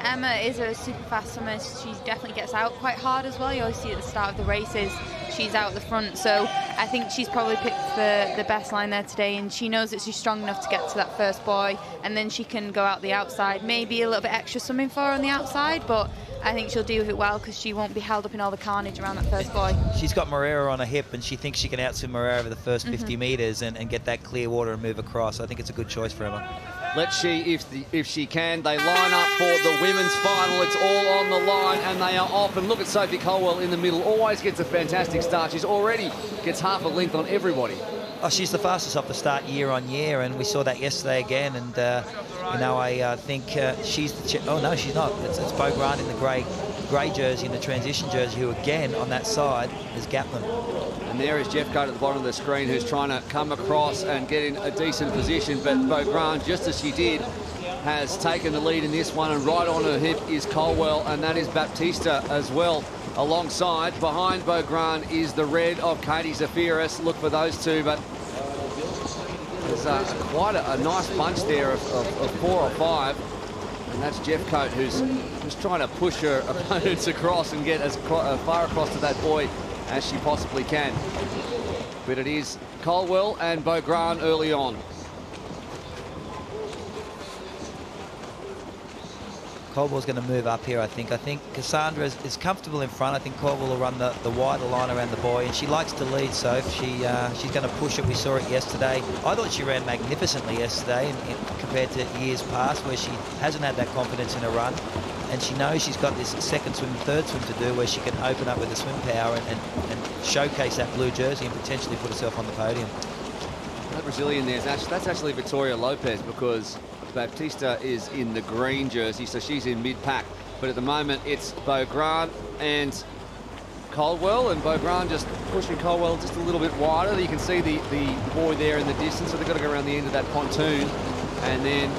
Emma is a super fast swimmer. She definitely gets out quite hard as well. You always see at the start of the races, she's out at the front. So I think she's probably picked the best line there today, and she knows that she's strong enough to get to that first buoy, and then she can go out the outside. Maybe a little bit extra swimming for her on the outside, but I think she'll do with it well because she won't be held up in all the carnage around that first buoy. She's got Moreira on her hip, and she thinks she can outswim Moreira over the first 50 metres and get that clear water and move across. I think it's a good choice for Emma. Let's see if she can. They line up for the women's final. It's all on the line, and they are off. And look at Sophie Colwell in the middle. Always gets a fantastic start. She's already gets half a length on everybody. Oh, she's the fastest off the start year on year, and we saw that yesterday again. And you know, I think she's the. Oh no, she's not. It's Beau Grant in the grey jersey, in the transition jersey, who again on that side is Gatlin. And there is Jeff Coate at the bottom of the screen, who's trying to come across and get in a decent position. But Beau Grant, just as she did, has taken the lead in this one, and right on her hip is Colwell, and that is Baptista as well alongside. Behind Beau Grant is the red of Katie Zafiris. Look for those two, but there's quite a nice bunch there of 4 or 5. And that's Jeff Coate, who's just trying to push her opponents across and get as far across to that buoy as she possibly can. But it is Colwell and Beau Grant early on. Colwell's going to move up here, I think. I think Cassandra is comfortable in front. I think Colwell will run the wider line around the buoy, and she likes to lead, so she's going to push it. We saw it yesterday. I thought she ran magnificently yesterday compared to years past, where she hasn't had that confidence in her run, and she knows she's got this second swim, third swim to do, where she can open up with the swim power and showcase that blue jersey and potentially put herself on the podium. That Brazilian there, that's actually Victoria Lopez, because Baptista is in the green jersey, so she's in mid-pack. But at the moment, it's Beau Grant and Colwell, and Beau Grant just pushing Colwell just a little bit wider. You can see the buoy there in the distance, so they've got to go around the end of that pontoon, and then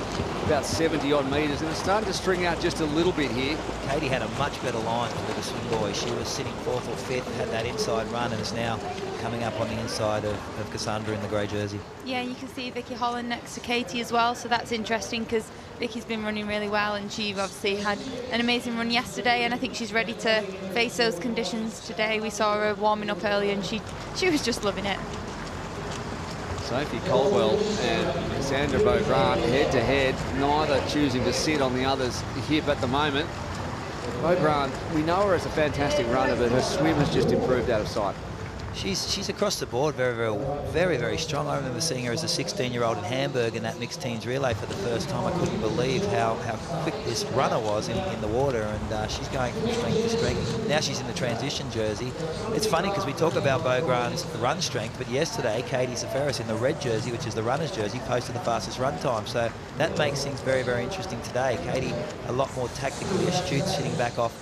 about 70-odd metres, and it's starting to string out just a little bit here. Katie had a much better line for the swim buoy. She was sitting 4th or 5th, had that inside run, and is now coming up on the inside of Cassandra in the grey jersey. Yeah, you can see Vicky Holland next to Katie as well, so that's interesting because Vicky's been running really well, and she obviously had an amazing run yesterday, and I think she's ready to face those conditions today. We saw her warming up earlier, and she was just loving it. Sophie Colwell and Cassandra Beau Grant head-to-head, neither choosing to sit on the other's hip at the moment. Beau Grant, we know her as a fantastic runner, but her swim has just improved out of sight. She's across the board very strong. I remember seeing her as a 16-year-old in Hamburg in that mixed teams relay for the first time. I couldn't believe how quick this runner was in the water, and she's going from strength to strength. Now she's in the transition jersey. It's funny because we talk about Beau Grant's run strength, but yesterday Katie Zafiris in the red jersey, which is the runner's jersey, posted the fastest run time. So that makes things very interesting today. Katie a lot more tactically astute, sitting back off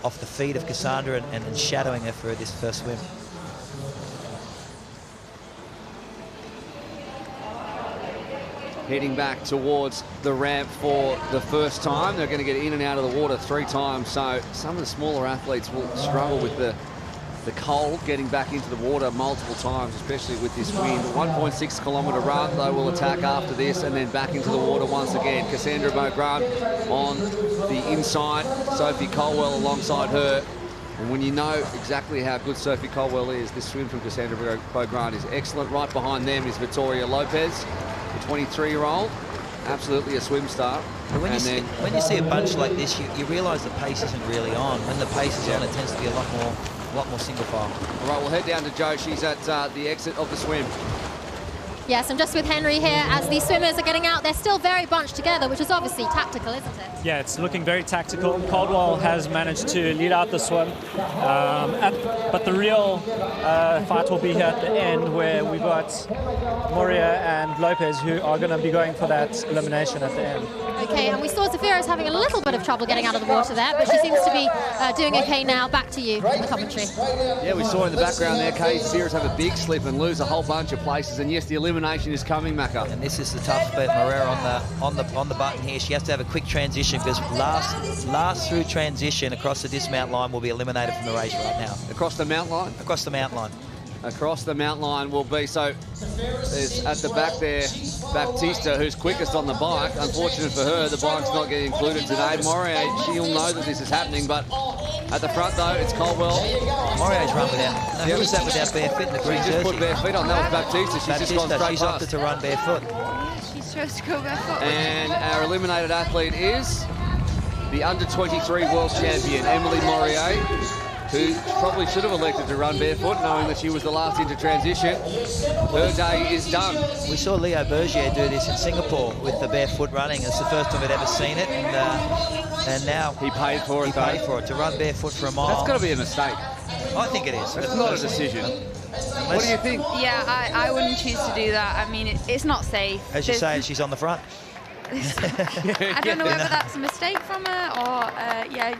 the feet of Cassandra and shadowing her for this first swim. Heading back towards the ramp for the first time. They're going to get in and out of the water 3 times, so some of the smaller athletes will struggle with the cold, getting back into the water multiple times, especially with this wind. 1.6 kilometre run, they will attack after this and then back into the water once again. Cassandra Beau Grant on the inside, Sophie Colwell alongside her. And when you know exactly how good Sophie Colwell is, this swim from Cassandra Beau Grant is excellent. Right behind them is Victoria Lopez, the 23-year-old, absolutely a swim star. When you see a bunch like this, you realise the pace isn't really on. When the pace is on, it tends to be a lot more single file. All right, we'll head down to Jo. She's at the exit of the swim. Yes, I'm just with Henry here as these swimmers are getting out. They're still very bunched together, which is obviously tactical, isn't it? Yeah, it's looking very tactical. Caldwell has managed to lead out the swim, but the real fight will be here at the end, where we've got Moria and Lopez, who are going to be going for that elimination at the end. Okay, and we saw Zafiris having a little bit of trouble getting out of the water there, but she seems to be doing okay now. Back to you in the commentary. Yeah, we saw in the background there, Katie Zafiris have a big slip and lose a whole bunch of places, and yes, the elimination is coming, Macca. And this is the tough bit. Moreira on the button here. She has to have a quick transition, because last through transition across the dismount line will be eliminated from the race right now. Across the mount line? Across the mount line. Across the mount line will be, so there's at the back there, Baptista, who's quickest on the bike. Unfortunate for her, the bike's not getting included today. Morier, she'll know that this is happening, but at the front, though, it's Caldwell. Morier's run without... No, who was that without bare feet in the green She just put bare feet on. That was Baptista. She's just gone straight she's past. opted to run barefoot. Yeah, she's supposed to go barefoot. And our eliminated athlete is the under-23 world champion, Emily Morier, who probably should have elected to run barefoot, knowing that she was the last into transition. Her day is done. We saw Leo Bergier do this in Singapore with the barefoot running. It's the first time I'd ever seen it, and now He paid for it, he paid for it to run barefoot for a mile. That's got to be a mistake. I think it is. It's not a decision. What do you think? Yeah, I wouldn't choose to do that. I mean, it's not safe. As you say, she's on the front. I don't know whether that's a mistake from her or, yeah.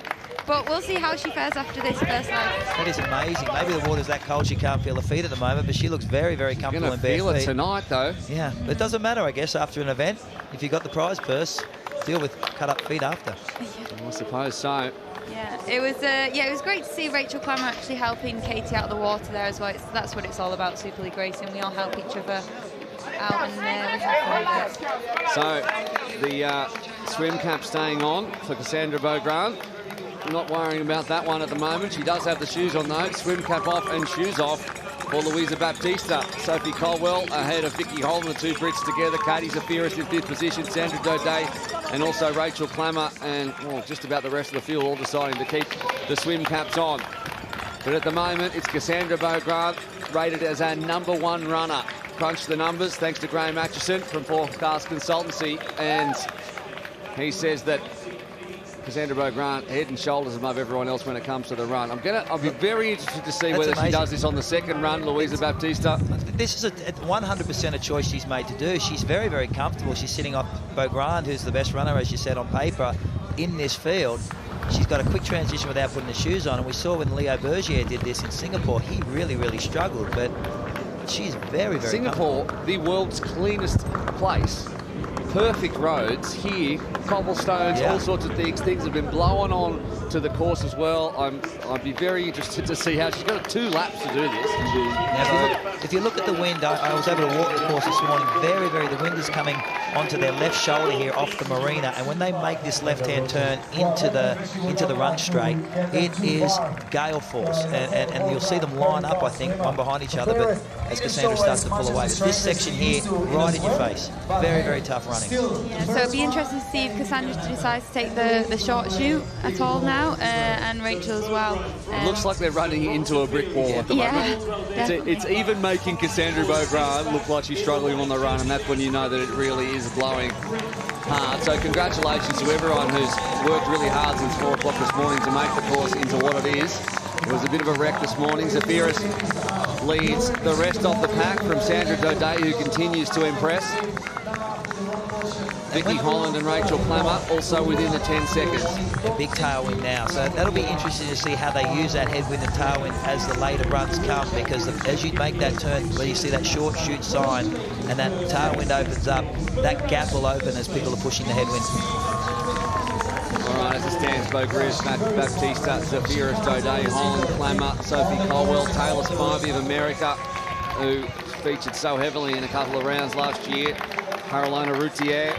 But we'll see how she fares after this first leg. That is amazing. Maybe the water's that cold she can't feel her feet at the moment, but she looks very, very comfortable in bare feet. Feel it tonight, though. Yeah, but it doesn't matter, I guess, after an event. If you got the prize purse, deal with cut-up feet after. I suppose so. Yeah, it was great to see Rachel Clemmer actually helping Katie out of the water there as well. That's what it's all about, Super League racing. We all help each other out, and we have fun. So the swim cap staying on for Cassandra Beaugrand. Not worrying about that one at the moment. She does have the shoes on though. Swim cap off and shoes off for Louisa Baptista. Sophie Colwell ahead of Vicky Holden, the two Brits together. Katie Zafiris in 5th position. Sandra Daudet and also Rachel Clemmer and just about the rest of the field all deciding to keep the swim caps on. But at the moment, it's Cassandra Beaugrand rated as our #1 runner. Crunch the numbers thanks to Graham Atchison from Forecast Consultancy, and he says that Cassandra Beaugrand head and shoulders above everyone else when it comes to the run. I'll be very interested to see whether she does this on the second run, Louisa Baptista. This is a 100% a choice she's made to do. She's very, very comfortable. She's sitting off Beaugrand, who's the best runner, as you said, on paper, in this field. She's got a quick transition without putting the shoes on, and we saw when Leo Bergier did this in Singapore, he really, really struggled, but she's very, very Singapore, the world's cleanest place. Perfect roads. Here, cobblestones, all sorts of things. Things have been blown on to the course as well. I'd be very interested to see how she's got 2 laps to do this. If you look at the wind, I was able to walk the course this morning. Very, very, the wind is coming onto their left shoulder here off the marina, and when they make this left-hand turn into the run straight, it is gale force, and you'll see them line up, I think, one behind each other. But as Cassandra starts to pull away, but this section here, right in your face, very, very tough running. Yeah, so it'd be interesting to see if Cassandra decides to take the short shoot at all now, and Rachel as well. It looks like they're running into a brick wall at the moment. It's even making Cassandra Beaugrand look like she's struggling on the run, and that's when you know that it really is blowing hard. So congratulations to everyone who's worked really hard since 4 o'clock this morning to make the course into what it is. It was a bit of a wreck this morning. Zafiris leads the rest of the pack from Sandra Daudet, who continues to impress. Vicky Holland and Rachel Clemmer also within the 10 seconds. A big tailwind now, so that'll be interesting to see how they use that headwind and tailwind as the later runs come, because as you make that turn where you see that short shoot sign and that tailwind opens up, that gap will open as people are pushing the headwind. All right, as it stands, Beaugrand, Baptista, Zafiris, Daudet, Holland, Clemmer, Sophie Colwell, Taylor Spivey of America, who featured so heavily in a couple of rounds last year, Carolina Routier,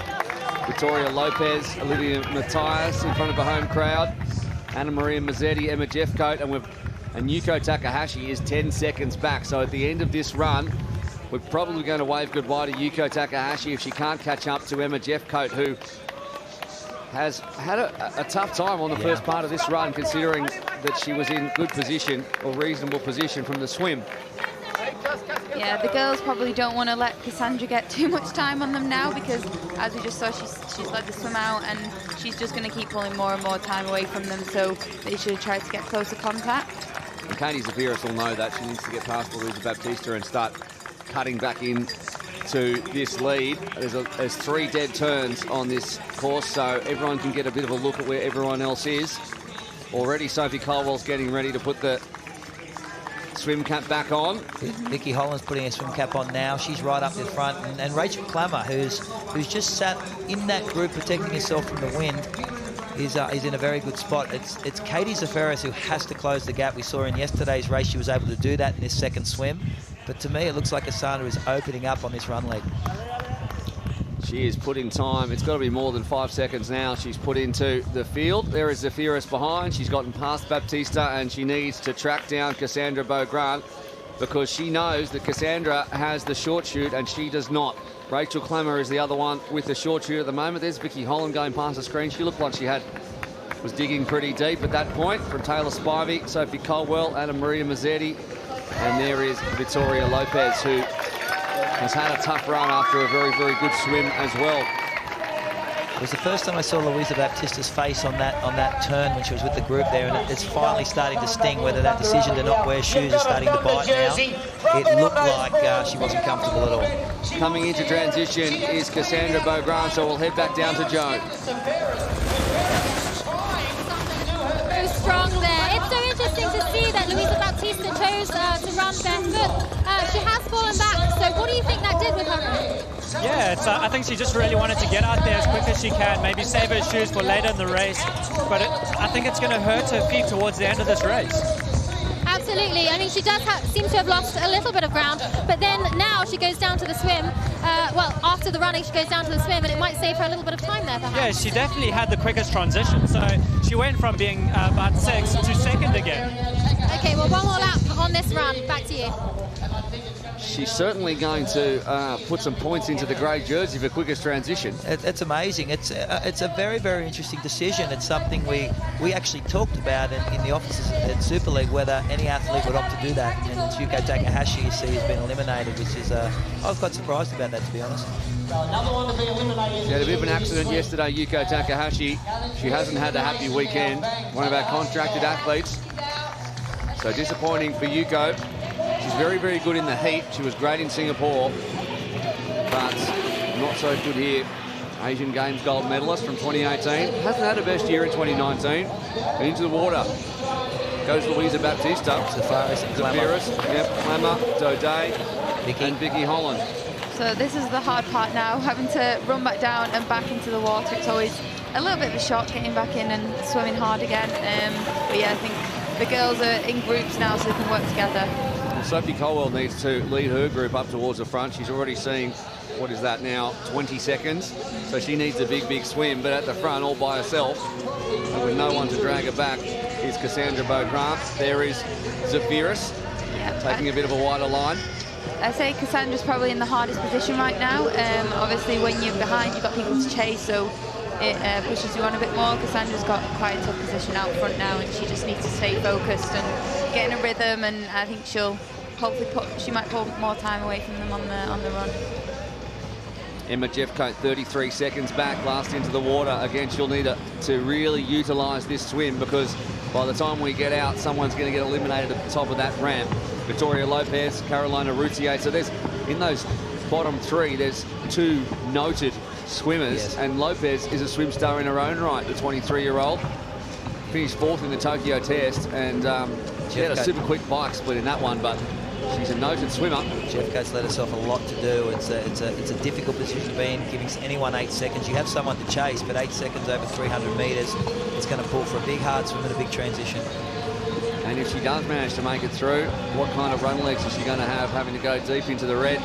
Victoria Lopez, Olivia Matthias in front of a home crowd, Anna Maria Mazzetti, Emma Jeffcoat, and Yuko Takahashi is 10 seconds back. So at the end of this run, we're probably going to wave goodbye to Yuko Takahashi if she can't catch up to Emma Jeffcoat, who has had a tough time on the first part of this run, considering that she was in good position or reasonable position from the swim. Yeah, the girls probably don't want to let Cassandra get too much time on them now, because as we just saw, she's led the swim out, and she's just going to keep pulling more and more time away from them, so they should try to get closer contact. And Katie Zafiris will know that. She needs to get past Louisa Baptista and start cutting back in to this lead. There's 3 dead turns on this course, so everyone can get a bit of a look at where everyone else is. Already Sophie Colwell's getting ready to put the swim cap back on. Vicky Holland's putting a swim cap on now. She's right up the front, and Rachel Clemmer, who's just sat in that group protecting herself from the wind, is in a very good spot. It's Katie Zafiris who has to close the gap. We saw in yesterday's race she was able to do that in this second swim, but to me it looks like Cassandra is opening up on this run leg. She is put in time. It's got to be more than 5 seconds now. She's put into the field. There is Zefiris behind. She's gotten past Baptista, and she needs to track down Cassandra Beaugrand because she knows that Cassandra has the short shoot and she does not. Rachel Clemmer is the other one with the short shoot at the moment. There's Vicky Holland going past the screen. She looked like she was digging pretty deep at that point from Taylor Spivey, Sophie Caldwell, Anna Maria Mazzetti. And there is Victoria Lopez, who has had a tough run after a very, very good swim as well. It was the first time I saw Louisa Baptista's face on that turn when she was with the group there, and it's finally starting to sting, whether that decision to not wear shoes is starting to bite now. It looked like she wasn't comfortable at all. Coming into transition is Cassandra Beaugrand, so we'll head back down to Joan. So strong there. It's so interesting to see that Louisa Baptista chose to run barefoot. She has fallen back, so what do you think that did with her run? Yeah, I think she just really wanted to get out there as quick as she can, maybe save her shoes for later in the race, but I think it's going to hurt her feet towards the end of this race. Absolutely. I mean, she does seem to have lost a little bit of ground, but then now she goes down to the swim. Well, after the running, she goes down to the swim, and it might save her a little bit of time there, perhaps. Yeah, she definitely had the quickest transition, so she went from being about 6th to 2nd again. Okay, well, one more lap on this run. Back to you. She's certainly going to put some points into the grey jersey for quickest transition. It's amazing. It's a very, very interesting decision. It's something we actually talked about in the offices at Super League, whether any athlete would opt to do that. And it's Yuko Takahashi, you see, has been eliminated, which is I was quite surprised about that, to be honest. She had a bit of an accident yesterday, Yuko Takahashi. She hasn't had a happy weekend. One of our contracted athletes. So disappointing for Yuko. She's very, very good in the heat. She was great in Singapore, but not so good here. Asian Games gold medalist from 2018. Hasn't had her best year in 2019. And into the water goes Louisa Baptista. Zefiris, Clemmer, Dodé, and Vicky Holland. So this is the hard part now, having to run back down and back into the water. It's always a little bit of a shock getting back in and swimming hard again. But yeah, I think the girls are in groups now, so they can work together. Sophie Caldwell needs to lead her group up towards the front. She's already seeing, what is that now, 20 seconds. So she needs a big, big swim. But at the front, all by herself, and with no one to drag her back, is Cassandra Beaugrand. There is Zefiris, taking a bit of a wider line. I say Cassandra's probably in the hardest position right now. Obviously, when you're behind, you've got people to chase, so it pushes you on a bit more. Cassandra's got quite a tough position out front now, and she just needs to stay focused and get in a rhythm, and I think she'll hopefully she might pull more time away from them on the run. Emma Jeffcoat 33 seconds back, last into the water. Again, she'll need to really utilise this swim, because by the time we get out, someone's going to get eliminated at the top of that ramp. Victoria Lopez, Carolina Routier. So there's, in those bottom three, there's two noted swimmers, and Lopez is a swim star in her own right, the 23-year-old. Finished 4th in the Tokyo test, and she had a super quick bike split in that one, but she's a noted swimmer. Jeffcoat's let herself a lot to do. It's a difficult position to be in, giving anyone 8 seconds. You have someone to chase, but 8 seconds over 300 metres, it's going to pull for a big hard swim and a big transition. And if she does manage to make it through, what kind of run legs is she going to have, having to go deep into the red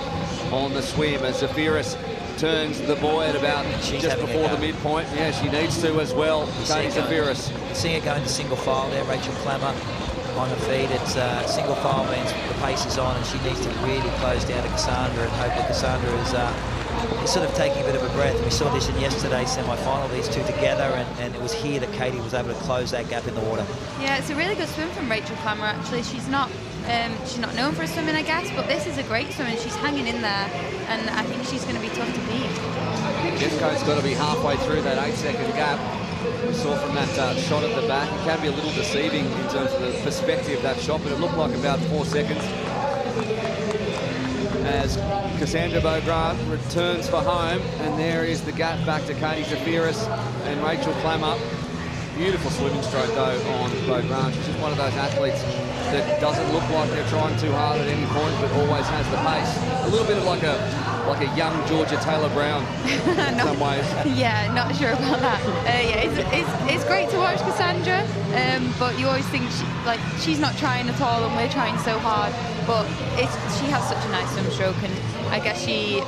on the swim as Zefiris turns the buoy at about just before the midpoint. Yeah, she needs to as well. Katie Zefiris. Seeing her going to single file there, Rachel Clemmer on her feet. It's single file means the pace is on, and she needs to really close down to Cassandra and hope that Cassandra is sort of taking a bit of a breath. We saw this in yesterday's semi-final, these two together, and it was here that Katie was able to close that gap in the water. Yeah, it's a really good swim from Rachel Clemmer, actually. She's not known for swimming, I guess, but this is a great swim, and she's hanging in there, and I think she's going to be tough to beat. Jeffcoat's got to be halfway through that 8-second gap. We saw from that shot at the back, it can be a little deceiving in terms of the perspective of that shot, but it looked like about 4 seconds. As Cassandra Beaugrand returns for home, and there is the gap back to Katie Zefiris and Rachel Clemmer. Beautiful swimming stroke though on Beaugrand. She's just one of those athletes that doesn't look like they're trying too hard at any point, but always has the pace. A little bit of like a young Georgia Taylor Brown in some ways. Yeah, not sure about that. Yeah, it's great to watch Cassandra, but you always think she's not trying at all, and we're trying so hard. But she has such a nice swim stroke, and I guess she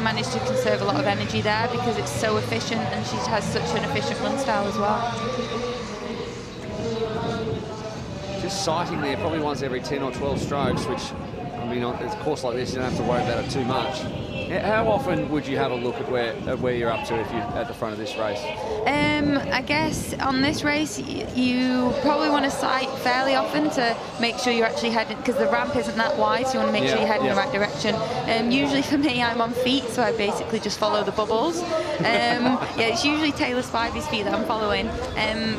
managed to conserve a lot of energy there because it's so efficient, and she has such an efficient run style as well. Just sighting there probably once every 10 or 12 strokes, which, I mean, on a course like this, you don't have to worry about it too much. How often would you have a look at where you're up to if you're at the front of this race? I guess on this race, you probably want to sight fairly often to make sure you're actually heading, because the ramp isn't that wide, so you want to make sure you're heading in the right direction. Usually for me, I'm on feet, so I basically just follow the bubbles. Yeah, it's usually Taylor Spivey's feet that I'm following.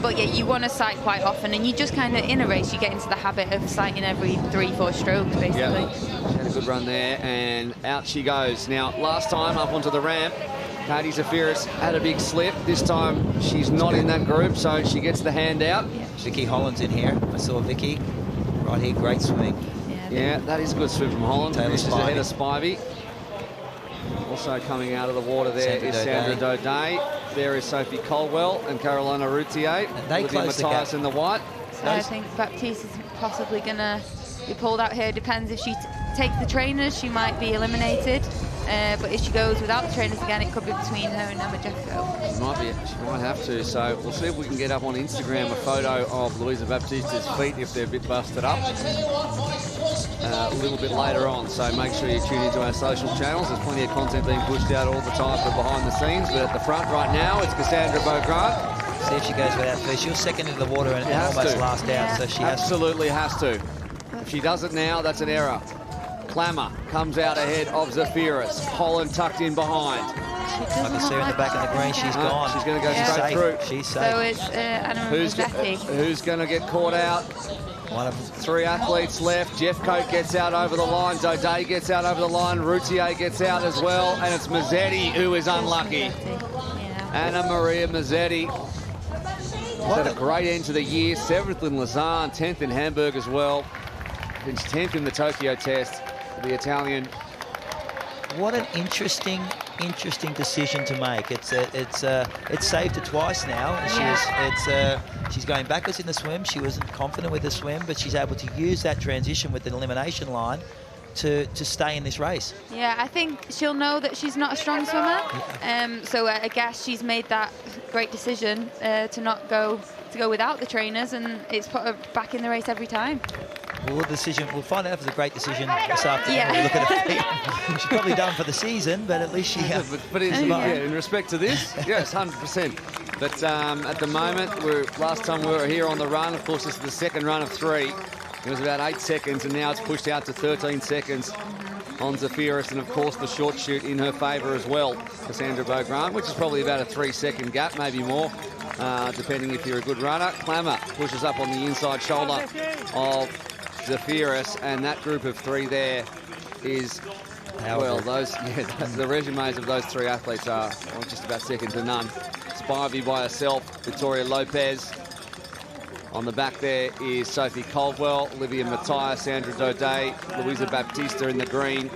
But yeah, you want to sight quite often, and you just kind of, in a race, you get into the habit of sighting every 3-4 strokes, basically. Yeah. She had a good run there, and out she goes. Now, last time up onto the ramp, Katie Zafiris had a big slip. This time she's not in that group, so she gets the hand out. Yeah. Vicky Holland's in here. I saw Vicky right here. Great swimming. Yeah, that is a good swim from Holland. Taylor This is ahead of Spivey. Also coming out of the water there is Sandra Daudet. There is Sophie Caldwell and Carolina Routier. They close the gap in the white. So I think Baptiste is possibly going to be pulled out here. Depends if she takes the trainers, she might be eliminated. But if she goes without the trainers again, it could be between her and Emma Jeffco. She might have to. So we'll see if we can get up on Instagram a photo of Louisa Baptiste's feet if they're a bit busted up a little bit later on. So make sure you tune into our social channels. There's plenty of content being pushed out all the time for behind the scenes. But at the front right now, it's Cassandra Beaugrand. See if she goes without first. She was second into the water and almost last out, so she absolutely has to. If she does it now, that's an error. Klammer comes out ahead of Zafiris. Holland tucked in behind. I can see her in the back of the green. She's gone. She's going to go straight through. She's safe. So it's Anna Mazzetti. Who's going to get caught out? One of 3 athletes left. Jeff Coate gets out over the line. Daudet gets out over the line. Routier gets out as well. And it's Mazzetti who is unlucky. Anna Maria Mazzetti. Had a great end to the year. 7th in Lausanne, 10th in Hamburg as well. Finished 10th in the Tokyo test. The Italian. What an interesting decision to make. It's saved her twice now. She's going backwards in the swim. She wasn't confident with the swim, but she's able to use that transition with the elimination line to stay in this race. Yeah, I think she'll know that she's not a strong swimmer. So I guess she's made that great decision to go without the trainers, and it's put her back in the race every time. Well, we'll find out if it's a great decision this afternoon. Yeah. We'll look at her feet. She's probably done for the season, but at least she has. But in respect to this, yes, 100%. But at the moment, last time we were here on the run, of course, this is the second run of 3. It was about 8 seconds, and now it's pushed out to 13 seconds on Zafiris, and of course the short shoot in her favour as well, Cassandra Beaugrand, which is probably about a 3-second gap, maybe more, depending if you're a good runner. Klammer pushes up on the inside shoulder of Zafiris, and that group of 3 there is, well, the resumes of those 3 athletes are just about second to none. Spivey by herself, Victoria Lopez. On the back there is Sophie Caldwell, Olivia Mattia, Sandra Daudet, Louisa Baptiste in the green.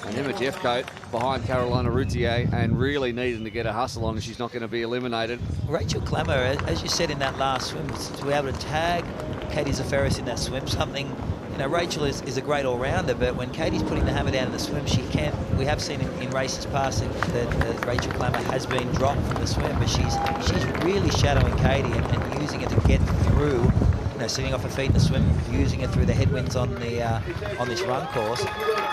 And Emma Jeffcoat behind Carolina Routier, and really needing to get a hustle on. She's not going to be eliminated. Rachel Klammer, as you said in that last swim, to be able to tag Katie Zafiris in that swim, something, you know, Rachel is a great all-rounder, but when Katie's putting the hammer down in the swim, she can't. We have seen in races past that Rachel Klammer has been dropped from the swim, but she's really shadowing Katie and using it to get through, you know, sitting off her feet in the swim, using it through the headwinds on this run course.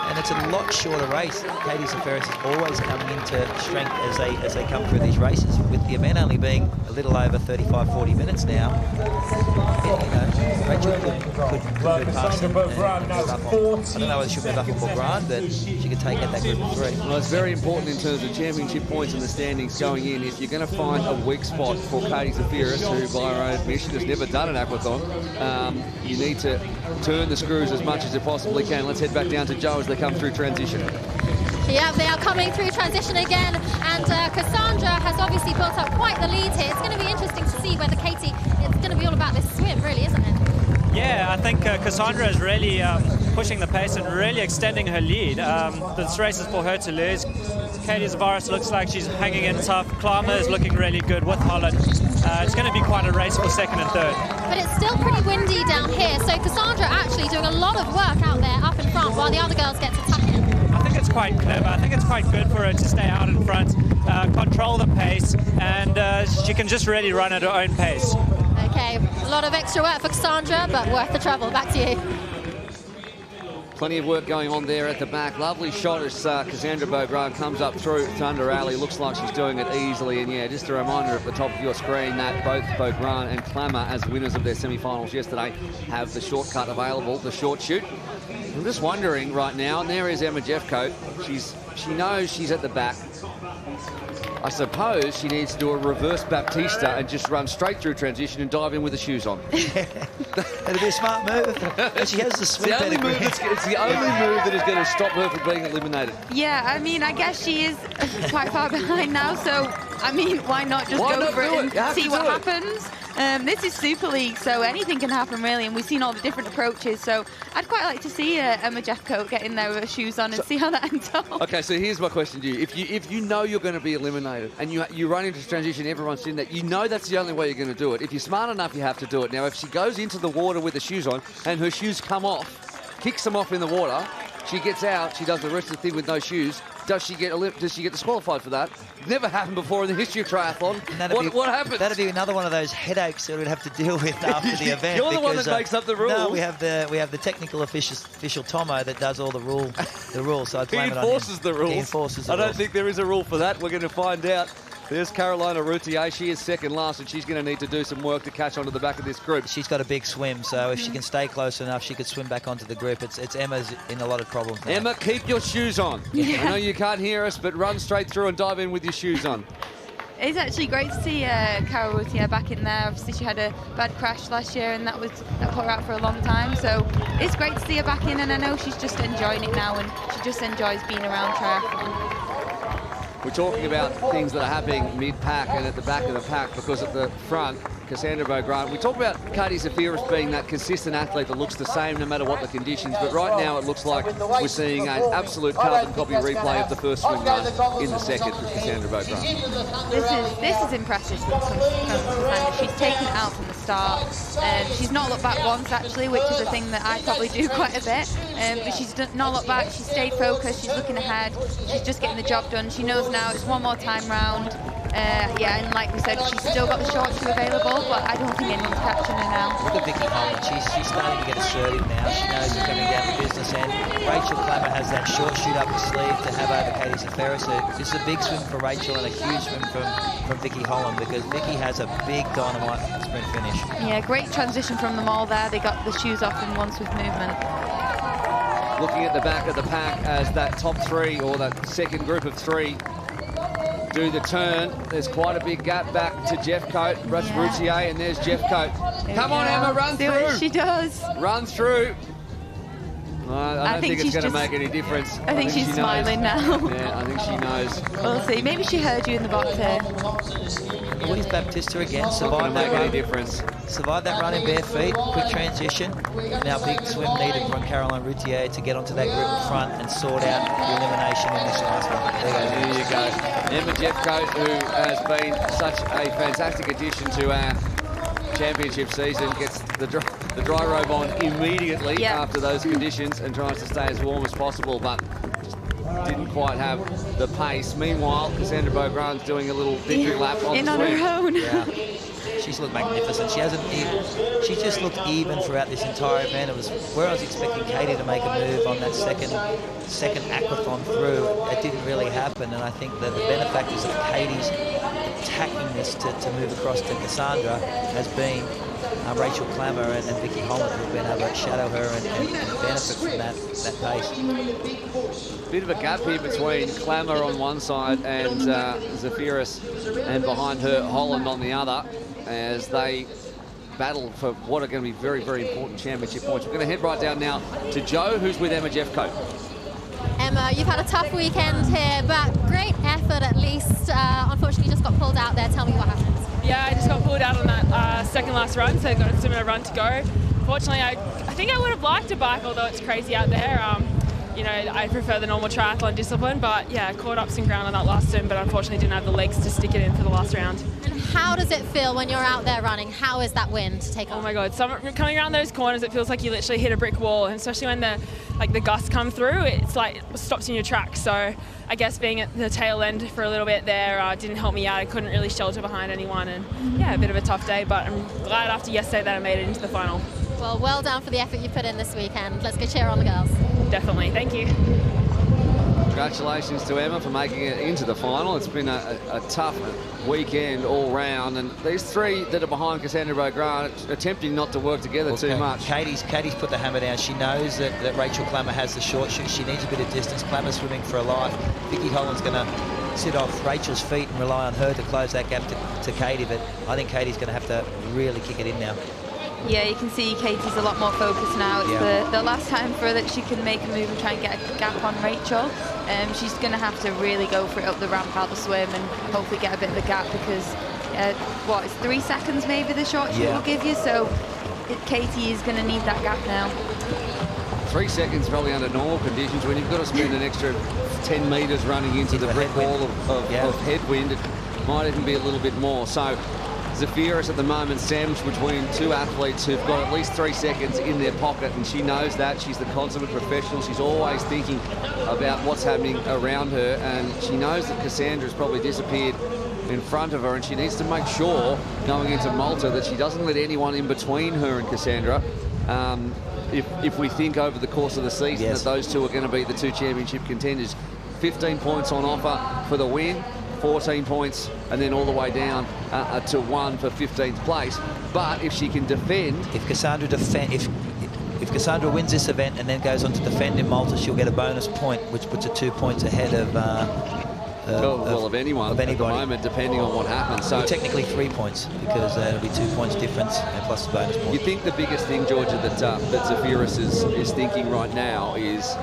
And it's a lot shorter race. Katie Zafiris is always coming into strength as they come through these races, with the event only being a little over 35-40 minutes now. Rachel could move past them. I don't know whether she'll move up on Beaugrand, but she could take out that group of 3. Well, it's very important in terms of championship points in the standings going in. If you're going to find a weak spot for Katie Zafiris, who by her own admission has never done an aquathon, you need to turn the screws as much as you possibly can. Let's head back down to Joe as they come through transition. Yeah, they are coming through transition again, and Cassandra has obviously built up quite the lead here. It's going to be interesting to see whether Katie, it's going to be all about this swim, really, isn't it? Yeah, I think Cassandra is really pushing the pace and really extending her lead. This race is for her to lose. Katie Zafiris looks like she's hanging in tough. Klammer is looking really good with Holland. It's going to be quite a race for 2nd and 3rd. But it's still pretty windy down here, so Cassandra actually doing a lot of work out there up in front while the other girls get to tuck in. I think it's quite clever. I think it's quite good for her to stay out in front, control the pace, and she can just really run at her own pace. Okay, a lot of extra work for Cassandra, but worth the trouble. Back to you. Plenty of work going on there at the back. Lovely shot as Cassandra Beaugrand comes up through Thunder Alley. Looks like she's doing it easily. And yeah, just a reminder at the top of your screen that both Beaugrand and Klammer, as winners of their semi-finals yesterday, have the shortcut available, the short shoot. I'm just wondering right now, and there is Emma Jeffcoat. She knows she's at the back. I suppose she needs to do a reverse Baptista and just run straight through transition and dive in with the shoes on. That'd be a smart move. And she has the swim pedigree. It's the only move that is going to stop her from being eliminated. Yeah, I mean, I guess she is quite far behind now, so, I mean, why not just go for it and see what happens? This is Super League, so anything can happen, really, and we've seen all the different approaches, so I'd quite like to see Emma Jeffcoat get in there with her shoes on and see how that ends up. Okay, so here's my question to you. If you know you're going to be eliminated and you run into transition, everyone's sitting there, you know that's the only way you're going to do it. If you're smart enough, you have to do it. Now, if she goes into the water with the shoes on and her shoes come off, kicks them off in the water, she gets out, she does the rest of the thing with no shoes, does she get disqualified for that? Never happened before in the history of triathlon. What happens? That'd be another one of those headaches that we'd have to deal with after the event. You're the one that makes up the rules. No, we have the technical official Tomo that does all the rules. So I'd blame it on him. He enforces the rules. He enforces the rules. I don't think there is a rule for that. We're going to find out. There's Carolina Routier. She is second last, and she's going to need to do some work to catch onto the back of this group. She's got a big swim, so if she can stay close enough, she could swim back onto the group. It's Emma's in a lot of problems now. Emma, keep your shoes on. Yeah. I know you can't hear us, but run straight through and dive in with your shoes on. It's actually great to see Carol Routier back in there. Obviously, she had a bad crash last year, and that put her out for a long time. So it's great to see her back in, and I know she's just enjoying it now, and she just enjoys being around triathlon. We're talking about things that are happening mid-pack and at the back of the pack, because at the front, Cassandra Beaugrand. We talk about Katie Zafiris being that consistent athlete that looks the same no matter what the conditions, but right now it looks like we're seeing an absolute carbon copy replay of the first swim run in the second with Cassandra Beaugrand. This is impressive from Cassandra. She's taken it out from the start. She's not looked back once, actually, which is a thing that I probably do quite a bit. But she's not looked back. She's stayed focused. She's looking ahead. She's just getting the job done. She knows now it's one more time round. Yeah, and like we said, she's still got the short shoe available, but I don't think anyone's catching her now. Look at Vicky Holland. She's starting to get assertive now. She knows it's coming down the business end. Rachel Klammer has that short shoot up her sleeve to have over Katie Zafiris. So this is a big swim for Rachel and a huge swim from Vicky Holland, because Vicky has a big dynamite sprint finish. Yeah, great transition from them all there. They got the shoes off in one swift movement. Looking at the back of the pack as that top three, or that second group of three, do the turn. There's quite a big gap back to Jeffcoat, Routier, and there's Jeffcoat. Come on, Emma, run through. Do it, she does. Run through. I don't think it's going to make any difference. I think she's smiling now. Yeah, I think she knows. We'll see. Maybe she heard you in the box here. Where's Baptista again? Survived that run. Survived that run in bare feet. Quick transition. Now big swim needed from Caroline Routier to get onto that group in front and sort out the elimination in this last one. There you go. Emma Jeffcoat, who has been such a fantastic addition to our championship season, gets the dry robe on immediately after those conditions and tries to stay as warm as possible, but didn't quite have the pace. Meanwhile, Cassandra Beaugrand's doing a little victory lap on the swim. her own. Yeah. She's looked magnificent. She just looked even throughout this entire event. It was where I was expecting Katie to make a move on that second aquathon through. It didn't really happen, and I think that the benefactors of Katie's attacking this to move across to Cassandra has been Rachel Klammer and Vicky Holland, who've been able to shadow her and benefit from that pace. Bit of a gap here between Klammer on one side and Zafiris, and behind her Holland on the other, as they battle for what are going to be very, very important championship points. We're going to head right down now to Joe, who's with Emma Jeffcoat. Emma, you've had a tough weekend here, but great effort at least. Unfortunately, you just got pulled out there. Tell me what happened. Yeah, I just got pulled out on that second last run, so I got a similar run to go. Fortunately, I think I would have liked a bike, although it's crazy out there. you know, I prefer the normal triathlon discipline, but yeah, caught up some ground on that last swim, but unfortunately didn't have the legs to stick it in for the last round. And how does it feel when you're out there running? How is that wind to take on? Oh my God, coming around those corners, it feels like you literally hit a brick wall, and especially when the gusts come through, it's like it stops in your tracks. So I guess being at the tail end for a little bit there didn't help me out. I couldn't really shelter behind anyone, and yeah, a bit of a tough day, but I'm glad after yesterday that I made it into the final. Well done for the effort you put in this weekend. Let's go cheer on the girls. Definitely, thank you. Congratulations to Emma for making it into the final. It's been a tough weekend all round, and these three that are behind Cassandra Beaugrand attempting not to work together too much. Katie's put the hammer down. She knows that Rachel Klammer has the short shoot. She needs a bit of distance. Klammer's swimming for her life. Vicky Holland's going to sit off Rachel's feet and rely on her to close that gap to Katie, but I think Katie's going to have to really kick it in now. Yeah, you can see Katie's a lot more focused now. It's the last time for her that she can make a move and try and get a gap on Rachel. She's going to have to really go for it up the ramp out the swim and hopefully get a bit of a gap, because it's 3 seconds maybe the short she will give you. So Katie is going to need that gap now. 3 seconds probably under normal conditions. When you've got to spend an extra 10 metres running into the brick wall of headwind, it might even be a little bit more. So Zafiris at the moment sandwiched between two athletes who've got at least 3 seconds in their pocket, and she knows that. She's the consummate professional. She's always thinking about what's happening around her, and she knows that Cassandra's probably disappeared in front of her, and she needs to make sure going into Malta that she doesn't let anyone in between her and Cassandra. If we think over the course of the season that those two are going to be the two championship contenders. 15 points on offer for the win, 14 points, and then all the way down to 1 for 15th place. But if she can defend, if Cassandra wins this event and then goes on to defend in Malta, she'll get a bonus point, which puts her 2 points ahead of of anyone at the moment, depending on what happens. So technically 3 points, because it'll be 2 points difference and plus the bonus point. You think the biggest thing, Georgia, that Zafiris is thinking right now is,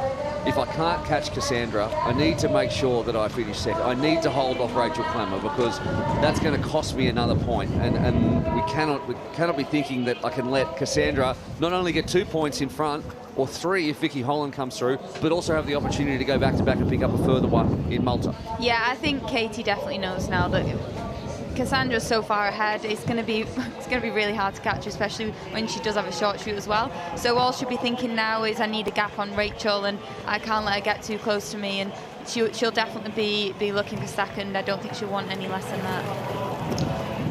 if I can't catch Cassandra, I need to make sure that I finish second. I need to hold off Rachel Klammer, because that's going to cost me another point. And we cannot be thinking that I can let Cassandra not only get 2 points in front, or 3 if Vicky Holland comes through, but also have the opportunity to go back-to-back and pick up a further one in Malta. Yeah, I think Katie definitely knows now that Cassandra's so far ahead. It's going to be really hard to catch, especially when she does have a short shoot as well. So all she'll be thinking now is, I need a gap on Rachel, and I can't let her get too close to me. And she'll definitely be looking for second. I don't think she'll want any less than that.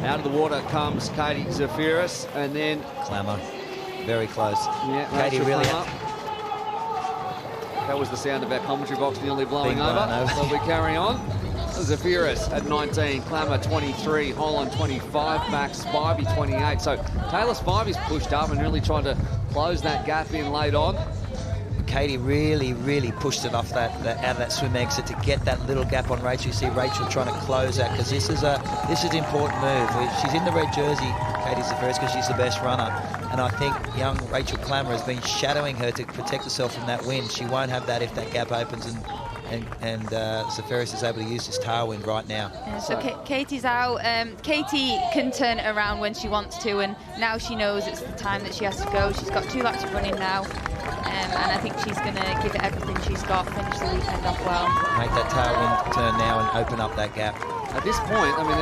Out of the water comes Katie Zafiris, and then Klammer. Very close. Yeah, Katie really. That was the sound of our commentary box nearly blowing over. But we carry on. Zafiris at 19, Klammer 23, Holland 25, Max Spivey 28. So Taylor Spivey's pushed up and really trying to close that gap in late on. Katie really pushed it off out of that swim exit to get that little gap on Rachel. You see Rachel trying to close that, because this is an important move. She's in the red jersey, Katie Zafiris, because she's the best runner. And I think young Rachel Klammer has been shadowing her to protect herself from that wind. She won't have that if that gap opens, and Zafiris is able to use this tailwind right now. Yeah, so Katie's out. Katie can turn it around when she wants to, and now she knows it's the time that she has to go. She's got 2 laps running now, and I think she's going to give it everything she's got, finish the weekend off well. Make that tailwind turn now and open up that gap. At this point, I mean,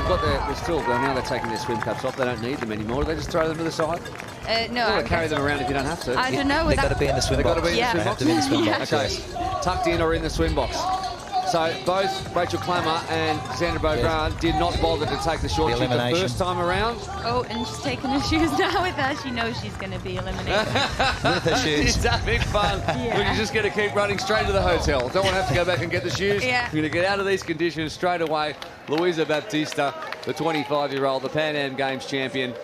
they're still, now they're taking their swim caps off. They don't need them anymore. Do they just throw them to the side? No. You've got to carry them around if you don't have to. I don't know. They've got to be in the swim box. They've got to be in the swim box? They have to be in the swim box. Okay, tucked in or in the swim box. So both Rachel Klammer and Cassandra Beaugrand did not bother to take the short shoot the first time around. Oh, and she's taking her shoes now with her. She knows she's going to be eliminated. With her shoes. It's having fun. We're just going to keep running straight to the hotel. Don't want to have to go back and get the shoes. Yeah. We're going to get out of these conditions straight away. Luisa Baptista, the 25-year-old, the Pan Am Games champion.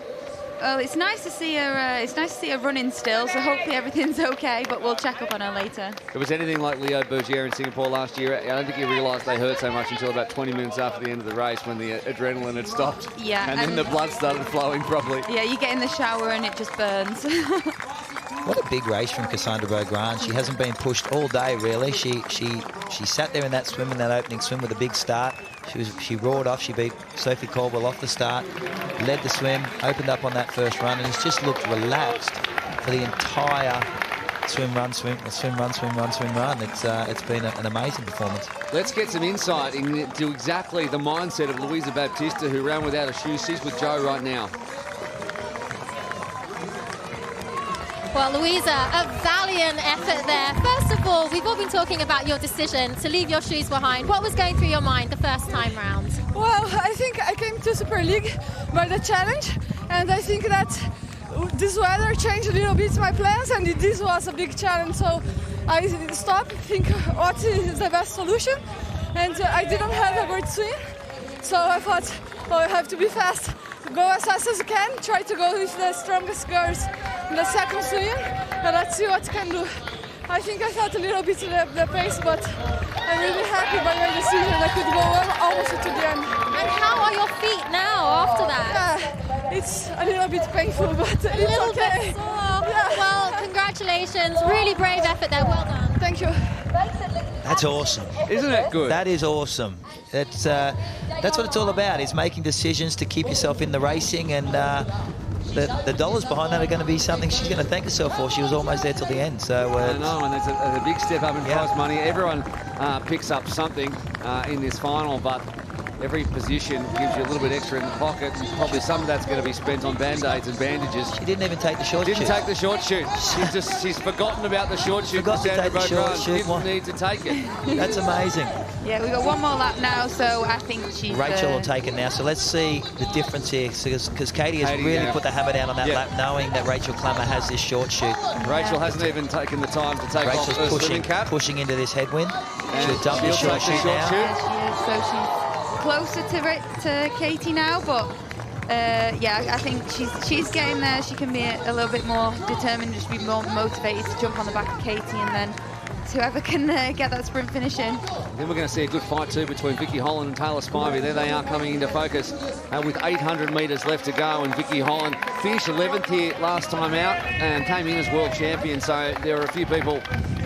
Well, it's nice to see her. It's nice to see her running still. So hopefully everything's okay. But we'll check up on her later. It was anything like Leo Bergier in Singapore last year. I don't think he realised they hurt so much until about 20 minutes after the end of the race, when the adrenaline had stopped. Yeah. And then the blood started flowing properly. Yeah, you get in the shower and it just burns. What a big race from Cassandra Beaugrand. She hasn't been pushed all day, really. She sat there in that swim, in that opening swim, with a big start. She roared off. She beat Sophie Caldwell off the start, led the swim, opened up on that first run, and has just looked relaxed for the entire swim, run, swim, swim, run, swim, run, swim, run. It's been an amazing performance. Let's get some insight into exactly the mindset of Luisa Baptista, who ran without a shoe. She's with Joe right now. Well, Louisa, a valiant effort there. First of all, we've all been talking about your decision to leave your shoes behind. What was going through your mind the first time round? Well, I think I came to Super League by the challenge, and I think that this weather changed a little bit my plans, and this was a big challenge. So I stopped, think what is the best solution, and I didn't have a great swim. So I thought, oh, I have to be fast, go as fast as I can, try to go with the strongest girls in the second swim, and let's see what I can do. I think I felt a little bit the pace, but I'm really happy by my decision. I could go almost to the end. And how are your feet now after that? Yeah, it's a little bit painful, but it's a little okay. bit sore. Yeah. Well, congratulations. Really brave effort there. Well done. Thank you. That's awesome. Isn't it good? That is awesome. That's what it's all about, is making decisions to keep yourself in the racing, and the dollars behind that are going to be something she's going to thank herself for. She was almost there till the end. So I know, and there's a big step up in prize money. Everyone picks up something in this final, but every position gives you a little bit extra in the pocket, and probably some of that's going to be spent on band-aids and bandages. She didn't even take the short shoot. Didn't take the short shoot. She's forgotten about the short shoot. Forgot to take the short shoot. Didn't need to take it. That's amazing. Yeah, we've got one more lap now, so I think she's... Rachel will take it now, so let's see the difference here, because Katie has really put the hammer down on that lap, knowing that Rachel Klammer has this short shoot. Rachel hasn't even taken the time to take off her swimming cap. Pushing into this headwind. She'll dump she'll the short take the shoot short now. shoot. She is, so she's closer to Katie now, but yeah, I think she's getting there. She can be a little bit more determined, just be more motivated to jump on the back of Katie, and then whoever can get that sprint finish in. Then we're going to see a good fight too between Vicky Holland and Taylor Spivey. There they are coming into focus with 800 metres left to go, and Vicky Holland finished 11th here last time out and came in as world champion, so there are a few people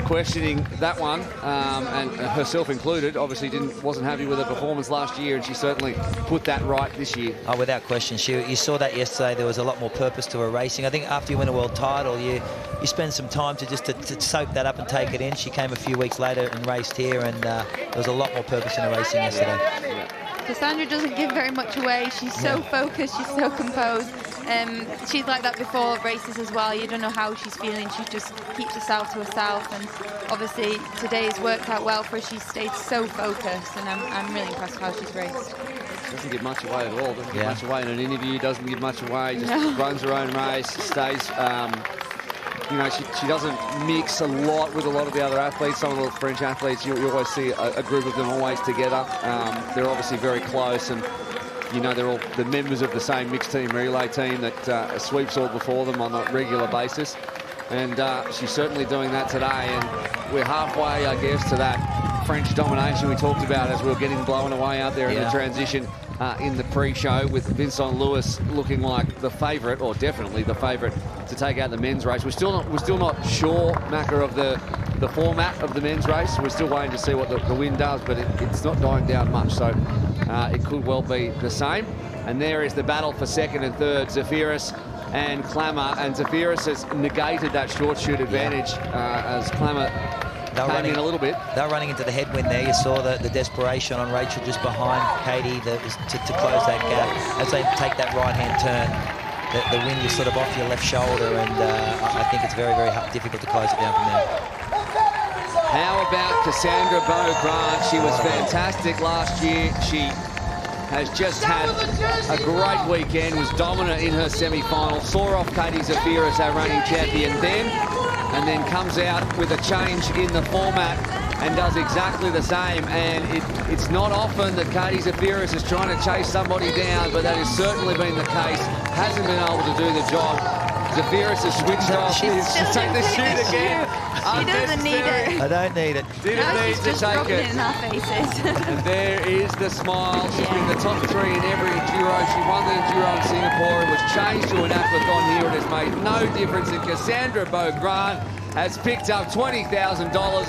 questioning that one, and herself included. Obviously wasn't happy with her performance last year, and she certainly put that right this year. Oh, without question. You saw that yesterday. There was a lot more purpose to her racing. I think after you win a world title, you spend some time to soak that up and take it in. She came a few weeks later and raced here, and there was a lot more purpose in her racing yesterday. Cassandra doesn't give very much away. She's so focused, she's so composed. She's like that before races as well. You don't know how she's feeling. She just keeps herself to herself, and obviously today's worked out well for her. She's stayed so focused, and I'm really impressed with how she's raced. Doesn't give much away at all. Doesn't give much away in an interview. Doesn't give much away. Just runs her own race. Stays. You know, she doesn't mix a lot with a lot of the other athletes. Some of the French athletes, you always see a group of them always together. They're obviously very close, and you know, they're all the members of the same mixed team relay team that sweeps all before them on a regular basis. And she's certainly doing that today, and we're halfway, I guess, to that French domination we talked about as we were getting blown away out there in the transition in the pre-show, with Vincent Lewis looking like the favourite, or definitely the favourite, to take out the men's race. We're still not sure, Macca, of the format of the men's race. We're still waiting to see what the wind does, but it's not dying down much, so it could well be the same. And there is the battle for second and third, Zafiris and Klammer, and Zafiris has negated that short shoot advantage as Klammer came in a little bit. They're running into the headwind there. You saw the desperation on Rachel just behind Katie to close that gap. As they take that right-hand turn, the wind is sort of off your left shoulder, and I think it's very, very difficult to close it down from there. How about Cassandra Beaugrand? She was fantastic last year. She has just had a great weekend, was dominant in her semi-final, saw off Katie Zafiris, our reigning champion and then comes out with a change in the format and does exactly the same. And it's not often that Katie Zafiris is trying to chase somebody down, but that has certainly been the case. Hasn't been able to do the job. Zafiris has switched off. She's taken the shoot again. She doesn't need it. I don't need it. Didn't need to take it. In our faces. And there is the smile. She's been the top three in every enduro. She won the enduro in Singapore. It was changed to an aquathon here. It has made no difference. And Cassandra Beaugrand has picked up $20,000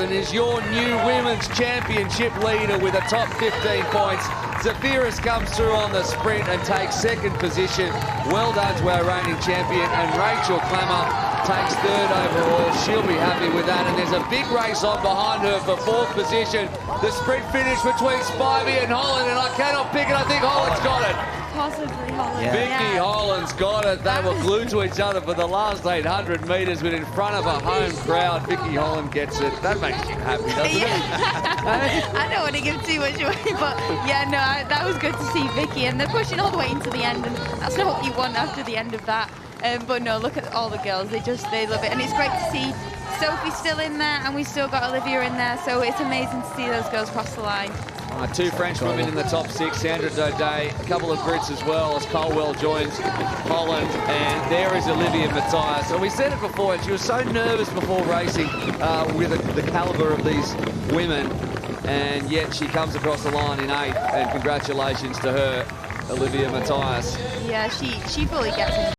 and is your new women's championship leader with a top 15 points. Zafiris comes through on the sprint and takes second position. Well done to our reigning champion, and Rachel Klammer takes third overall. She'll be happy with that. And there's a big race on behind her for fourth position. The sprint finish between Spivey and Holland, and I cannot pick it. I think Holland's got it. Possibly Holland. Yeah. Vicky Holland's got it. They were glued to each other for the last 800 metres, but in front of a home crowd, Vicky Holland gets it. That makes you happy, doesn't it? I don't want to give too much away, but yeah, no, that was good to see Vicky, and they're pushing all the way into the end, and that's not what you want after the end of that. But no, look at all the girls. They love it, and it's great to see Sophie still in there, and we still got Olivia in there, so it's amazing to see those girls cross the line. Two French women in the top 6, Sandra Daudet, a couple of Brits as well, as Colwell joins Holland, and there is Olivia Matthias. And we said it before, and she was so nervous before racing with the calibre of these women, and yet she comes across the line in 8th, and congratulations to her, Olivia Matthias. Yeah, she fully gets it.